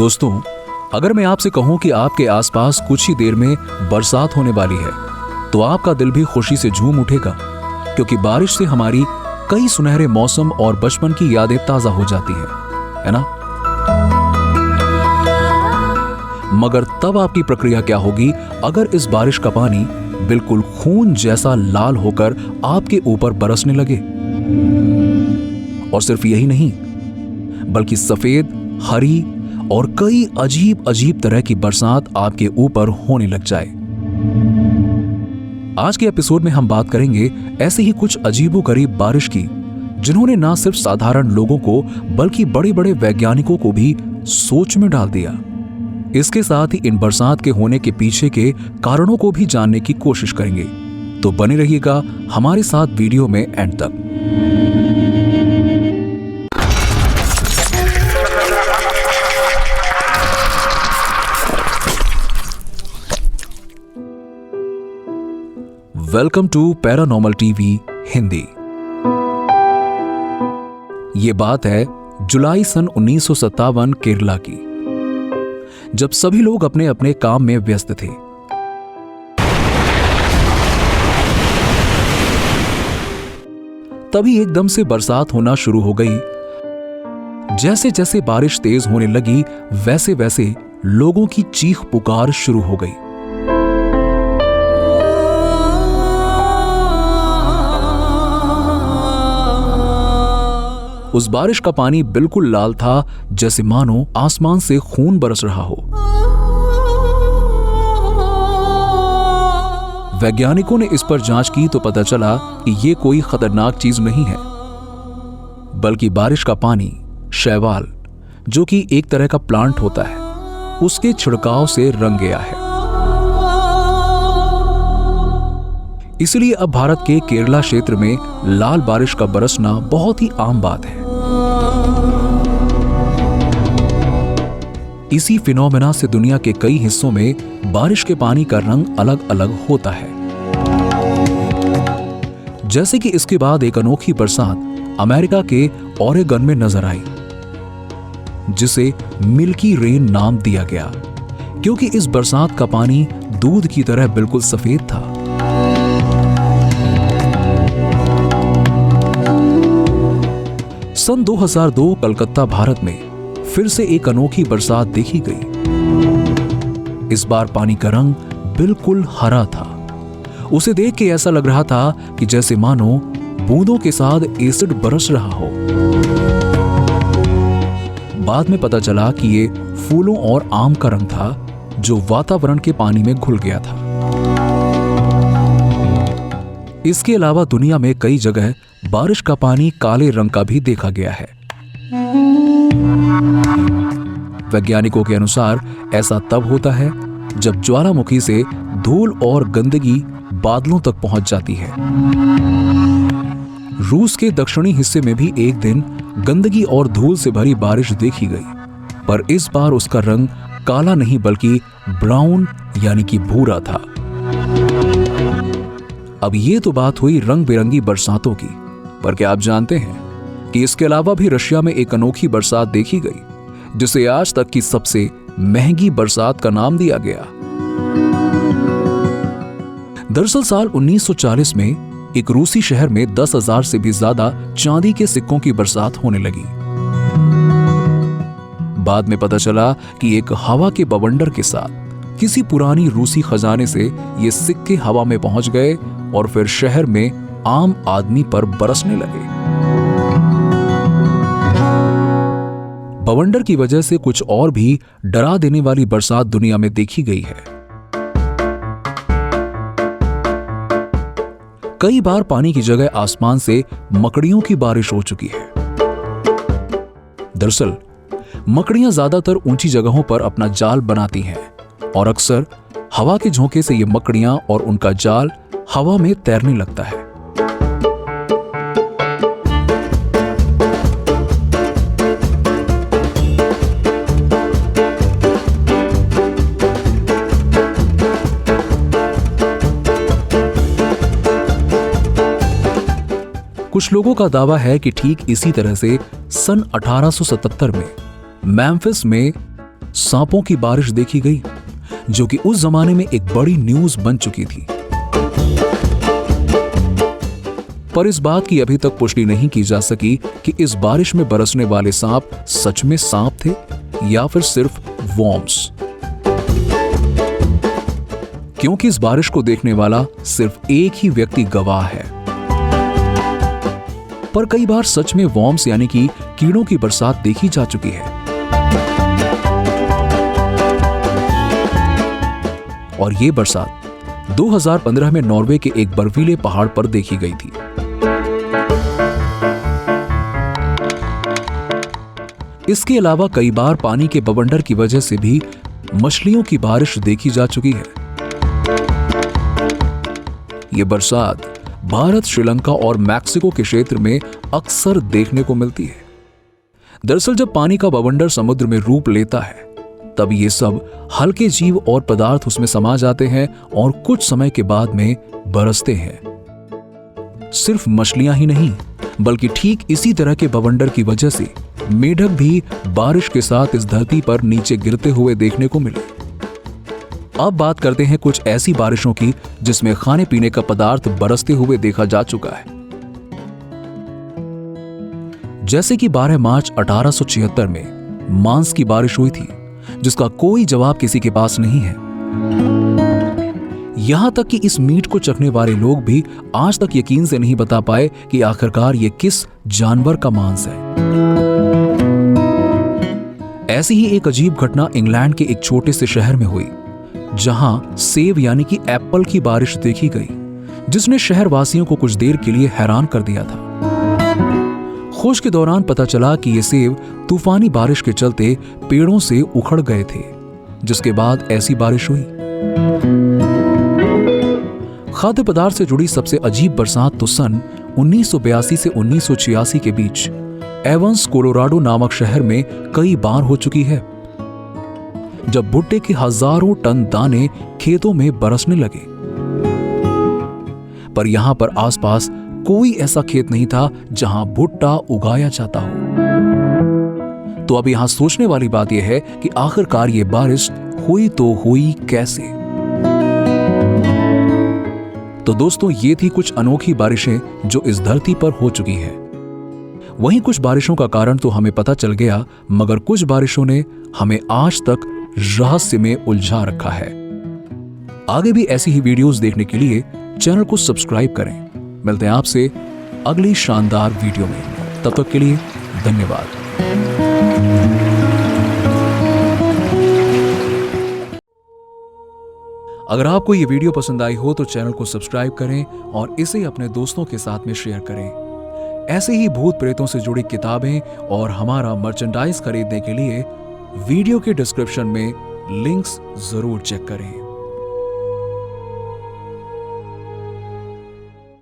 दोस्तों, अगर मैं आपसे कहूं कि आपके आसपास कुछ ही देर में बरसात होने वाली है, तो आपका दिल भी खुशी से झूम उठेगा, क्योंकि बारिश से हमारी कई सुनहरे मौसम और बचपन की यादें ताजा हो जाती हैं, है ना? मगर तब आपकी प्रक्रिया क्या होगी अगर इस बारिश का पानी बिल्कुल खून जैसा लाल होकर आपके ऊपर बरसने लगे? और सिर्फ यही नहीं, बल्कि सफेद, हरी और कई अजीब अजीब तरह की बरसात आपके ऊपर होने लग जाए। आज के एपिसोड में हम बात करेंगे ऐसे ही कुछ अजीबोगरीब बारिश की, जिन्होंने ना सिर्फ साधारण लोगों को बल्कि बड़े बड़े वैज्ञानिकों को भी सोच में डाल दिया। इसके साथ ही इन बरसात के होने के पीछे के कारणों को भी जानने की कोशिश करेंगे। तो बने रहिएगा हमारे साथ वीडियो में एंड तक। Welcome to paranormal TV Hindi. ये बात है जुलाई सन 1957 केरला की, जब सभी लोग अपने अपने काम में व्यस्त थे। तभी एकदम से बरसात होना शुरू हो गई। जैसे जैसे बारिश तेज होने लगी, वैसे वैसे लोगों की चीख पुकार शुरू हो गई। उस बारिश का पानी बिल्कुल लाल था, जैसे मानो आसमान से खून बरस रहा हो। वैज्ञानिकों ने इस पर जांच की तो पता चला कि ये कोई खतरनाक चीज नहीं है, बल्कि बारिश का पानी शैवाल, जो कि एक तरह का प्लांट होता है, उसके छिड़काव से रंग गया है। इसलिए अब भारत के केरला क्षेत्र में लाल बारिश का बरसना बहुत ही आम बात है। इसी फिनोमेना से दुनिया के कई हिस्सों में बारिश के पानी का रंग अलग अलग होता है। जैसे कि इसके बाद एक अनोखी बरसात अमेरिका के ओरेगन में नजर आई, जिसे मिल्की रेन नाम दिया गया, क्योंकि इस बरसात का पानी दूध की तरह बिल्कुल सफेद था। सन 2002 कलकत्ता, भारत में फिर से एक अनोखी बरसात देखी गई। इस बार पानी का रंग बिल्कुल हरा था। उसे देख के ऐसा लग रहा था कि जैसे मानो बूंदों के साथ एसिड बरस रहा हो। बाद में पता चला कि ये फूलों और आम का रंग था, जो वातावरण के पानी में घुल गया था। इसके अलावा दुनिया में कई जगह बारिश का पानी काले रंग का भी देखा गया है। वैज्ञानिकों के अनुसार ऐसा तब होता है जब ज्वालामुखी से धूल और गंदगी बादलों तक पहुंच जाती है। रूस के दक्षिणी हिस्से में भी एक दिन गंदगी और धूल से भरी बारिश देखी गई, पर इस बार उसका रंग काला नहीं बल्कि ब्राउन यानी कि भूरा था। अब ये तो बात हुई रंग बिरंगी बरसातों की, पर क्या आप जानते हैं कि इसके अलावा भी रशिया में एक अनोखी बरसात देखी गई, जिसे आज तक की सबसे महंगी बरसात का नाम दिया गया। दरअसल साल 1940 में एक रूसी शहर में 10,000 से भी ज्यादा चांदी के सिक्कों की बरसात होने लगी। बाद में पता चला कि एक हवा के बवंडर के साथ किसी पुरानी रूसी खजाने से ये सिक्के हवा में पहुंच गए और फिर शहर में आम आदमी पर बरसने लगे। बवंडर की वजह से कुछ और भी डरा देने वाली बरसात दुनिया में देखी गई है। कई बार पानी की जगह आसमान से मकड़ियों की बारिश हो चुकी है। दरअसल मकड़ियां ज्यादातर ऊंची जगहों पर अपना जाल बनाती हैं और अक्सर हवा के झोंके से ये मकड़ियां और उनका जाल हवा में तैरने लगता है। कुछ लोगों का दावा है कि ठीक इसी तरह से सन 1877 में मेम्फिस में सांपों की बारिश देखी गई, जो कि उस जमाने में एक बड़ी न्यूज बन चुकी थी। पर इस बात की अभी तक पुष्टि नहीं की जा सकी कि इस बारिश में बरसने वाले सांप सच में सांप थे या फिर सिर्फ वॉर्म्स, क्योंकि इस बारिश को देखने वाला सिर्फ एक ही व्यक्ति गवाह है। पर कई बार सच में वॉर्म्स यानी कि कीड़ों की बरसात देखी जा चुकी है, और यह बरसात 2015 में नॉर्वे के एक बर्फीले पहाड़ पर देखी गई थी। इसके अलावा कई बार पानी के बवंडर की वजह से भी मछलियों की बारिश देखी जा चुकी है। यह बरसात भारत, श्रीलंका और मैक्सिको के क्षेत्र में अक्सर देखने को मिलती है। दरअसल जब पानी का बवंडर समुद्र में रूप लेता है, तब ये सब हल्के जीव और पदार्थ उसमें समा जाते हैं और कुछ समय के बाद में बरसते हैं। सिर्फ मछलियां ही नहीं, बल्कि ठीक इसी तरह के बवंडर की वजह से मेढक भी बारिश के साथ इस धरती पर नीचे गिरते हुए देखने को मिले। अब बात करते हैं कुछ ऐसी बारिशों की जिसमें खाने पीने का पदार्थ बरसते हुए देखा जा चुका है। जैसे कि 12 मार्च 1876 में मांस की बारिश हुई थी, जिसका कोई जवाब किसी के पास नहीं है। यहां तक कि इस मीट को चखने वाले लोग भी आज तक यकीन से नहीं बता पाए कि आखिरकार ये किस जानवर का मांस है। ऐसी ही एक अजीब घटना इंग्लैंड के एक छोटे से शहर में हुई, जहां सेब यानी कि एप्पल की बारिश देखी गई, जिसने शहर वासियों को कुछ देर के लिए हैरान कर दिया था। खोज के दौरान पता चला कि ये सेब तूफानी बारिश के चलते पेड़ों से उखड़ गए थे, जिसके बाद ऐसी बारिश हुई। खाद्य पदार्थ से जुड़ी सबसे अजीब बरसात तो सन 1982 से 1986 के बीच एवंस, कोलोराडो नामक शहर में कई बार हो चुकी है, जब भुट्टे के हजारों टन दाने खेतों में बरसने लगे। पर यहां पर आसपास कोई ऐसा खेत नहीं था जहां भुट्टा उगाया जाता हो। तो अब यहां सोचने वाली बात यह है कि आखिरकार ये बारिश हुई तो हुई कैसे। तो दोस्तों, ये थी कुछ अनोखी बारिशें जो इस धरती पर हो चुकी हैं। वहीं कुछ बारिशों का कारण तो हमें पता चल गया, मगर कुछ बारिशों ने हमें आज तक रहस्य में उलझा रखा है। आगे भी ऐसी ही वीडियोस देखने के लिए चैनल को सब्सक्राइब करें। मिलते हैं आपसे अगली शानदार वीडियो में। तब तक के लिए धन्यवाद। अगर आपको ये वीडियो पसंद आई हो तो चैनल को सब्सक्राइब करें और इसे अपने दोस्तों के साथ में शेयर करें। ऐसे ही भूत प्रेतों से जुड़ी किताबें और हमारा मर्चेंडाइज खरीदने के लिए वीडियो के डिस्क्रिप्शन में लिंक्स जरूर चेक करें।